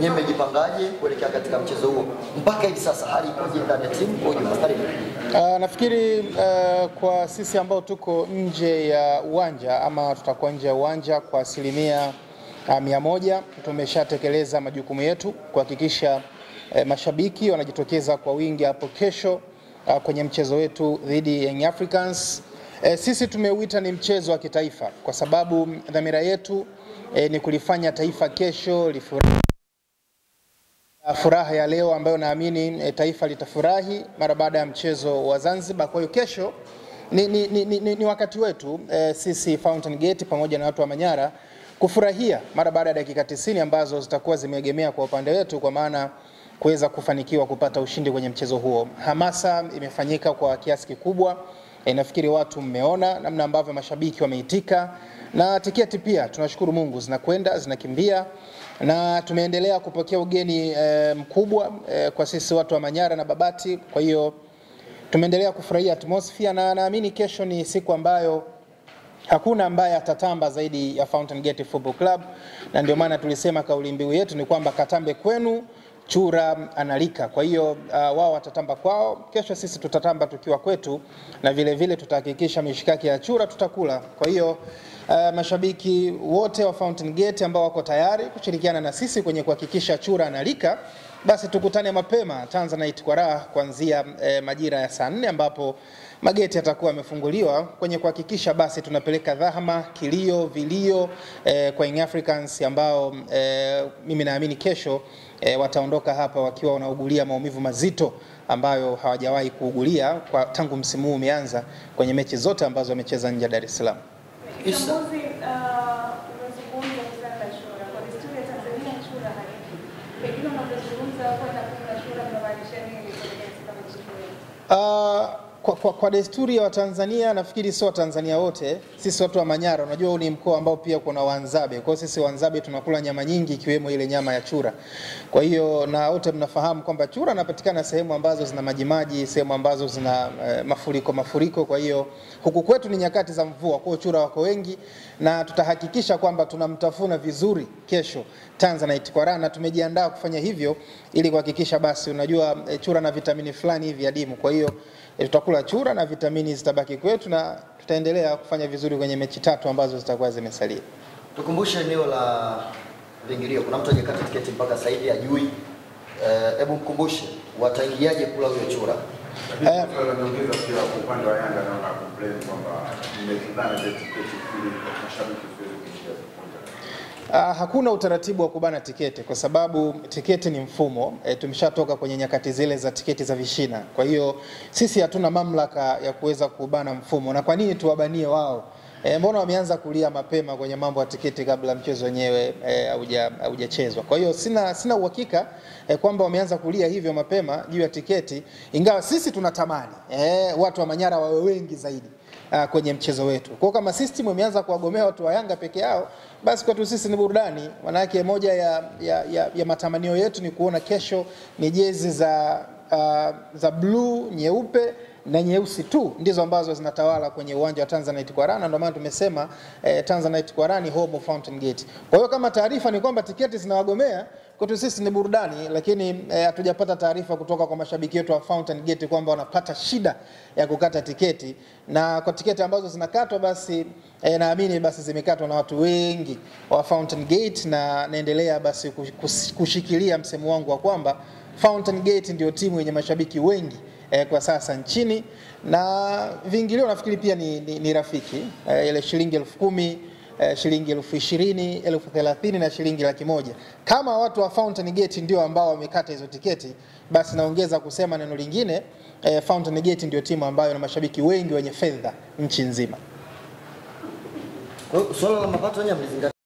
Nyinyi mmejipangaje kuelekea katika mchezo huo? Mpaka hivi sasa hali ikoje ndani ya timu kwa ujumla? Nafikiri kwa sisi ambao tuko nje ya uwanja ama tutakuwa nje ya uwanja kwa 100%, tumeshatekeleza majukumu yetu kuhakikisha mashabiki wanajitokeza kwa wingi hapo kesho kwenye mchezo wetu dhidi ya Young Africans. Sisi tumeuita ni mchezo wa kitaifa kwa sababu dhamira yetu ni kulifanya taifa kesho furaha ya leo ambayo naamini taifa litafurahi mara baada ya mchezo wa Zanzibar. Kwa hiyo kesho ni wakati wetu sisi Fountain Gate pamoja na watu wa Manyara kufurahia mara baada ya dakika 90 ambazo zitakuwa zimeegemea kwa upande wetu, kwa maana kuweza kufanikiwa kupata ushindi kwenye mchezo huo. Hamasa imefanyika kwa kiasi kikubwa. Nafikiri watu mmeona namna ambavyo mashabiki wameitika, na tiketi pia tunashukuru Mungu zinakwenda zinakimbia, na tumeendelea kupokea ugeni mkubwa kwa sisi watu wa Manyara na Babati. Kwa hiyo tumeendelea kufurahia atmosphere, na naamini kesho ni siku ambayo hakuna ambaye atatamba zaidi ya Fountain Gate Football Club, na ndio maana tulisema kauli mbiu yetu ni kwamba katambe kwenu chura analika. Kwa hiyo wao watatamba kwao, kesho sisi tutatamba tukiwa kwetu, na vile vile tutahakikisha mishikaki ya chura tutakula. Kwa hiyo mashabiki wote wa Fountain Gate ambao wako tayari kushirikiana na sisi kwenye kuhakikisha chura analika, basi tukutane mapema Tanzanite kwa raha kuanzia majira ya saa 4 ambapo mageti yatakuwa yamefunguliwa kwenye kuhakikisha basi tunapeleka dhahama, kilio, vilio kwa Young Africans ambao mimi naamini kesho wataondoka hapa wakiwa wanaugulia maumivu mazito ambayo hawajawahi kuugulia kwa tangu msimu huu umeanza kwenye mechi zote ambazo wamecheza nje ya Dar es Salaam. Kwa desturi ya Watanzania, nafikiri sio Watanzania wote, sisi watu wa Manyara, unajua huu ni mkoa ambao pia kuna Wanzabe. Kwa hiyo sisi Wanzabe tunakula nyama nyingi ikiwemo ile nyama ya chura. Kwa hiyo na wote mnafahamu kwamba chura anapatikana sehemu ambazo zina majimaji, sehemu ambazo zina mafuriko. Kwa hiyo huku kwetu ni nyakati za mvua, kwa hiyo chura wako wengi, na tutahakikisha kwamba tunamtafuna vizuri kesho Tanzanite kwa raha, na tumejiandaa kufanya hivyo ili kuhakikisha basi unajua chura na vitamini fulani hivi adimu. Kwa hiyo tutakula chura na vitamini zitabaki kwetu, na tutaendelea kufanya vizuri kwenye mechi 3 ambazo zitakuwa zimesalia. Tukumbushe eneo la viingilio, kuna mtu hajakata tiketi mpaka sasa hivi ajui. Hebu mkumbushe wataingiaje kula huyo chura? Niongeza pia kwa upande wa Yanga na complain kwamba nimekibana tiketi ili mashabiki hakuna utaratibu wa kubana tiketi kwa sababu tiketi ni mfumo. Tumeshatoka kwenye nyakati zile za tiketi za vishina. Kwa hiyo sisi hatuna mamlaka ya kuweza kubana mfumo. Na kwa nini tuwabanie wao? Mbona wameanza kulia mapema kwenye mambo ya tiketi kabla mchezo wenyewe haujachezwa? Kwa hiyo sina uhakika kwamba wameanza kulia hivyo mapema juu ya tiketi, ingawa sisi tunatamani watu wa Manyara wawe wengi zaidi kwenye mchezo wetu. Kwa kama system imeanza kuwagomea watu wa Yanga peke yao, basi kwetu sisi ni burudani. Manake moja ya matamanio yetu ni kuona kesho ni jezi za blue, nyeupe na nyeusi tu ndizo ambazo zinatawala kwenye uwanja wa Tanzanite kwa raha. Ndio maana tumesema Tanzanite kwa raha ni home of Fountain Gate. Kwa hiyo kama taarifa ni kwamba tiketi zinawagomea, kwetu sisi ni burudani, lakini hatujapata taarifa kutoka kwa mashabiki wetu wa Fountain Gate kwamba wanapata shida ya kukata tiketi. Na kwa tiketi ambazo zinakatwa basi naamini basi zimekatwa na watu wengi wa Fountain Gate, na naendelea basi kushikilia msemo wangu wa kwamba Fountain Gate ndio timu yenye mashabiki wengi kwa sasa nchini, na viingilio nafikiri pia ni rafiki, ile shilingi 10,000, shilingi 20,000, 30,000 na shilingi 100,000. Kama watu wa Fountain Gate ndio ambao wamekata hizo tiketi, basi naongeza kusema neno lingine, Fountain Gate ndio timu ambayo na mashabiki wengi wenye fedha nchi nzima. Swala la mapato yenyewe mlizingatia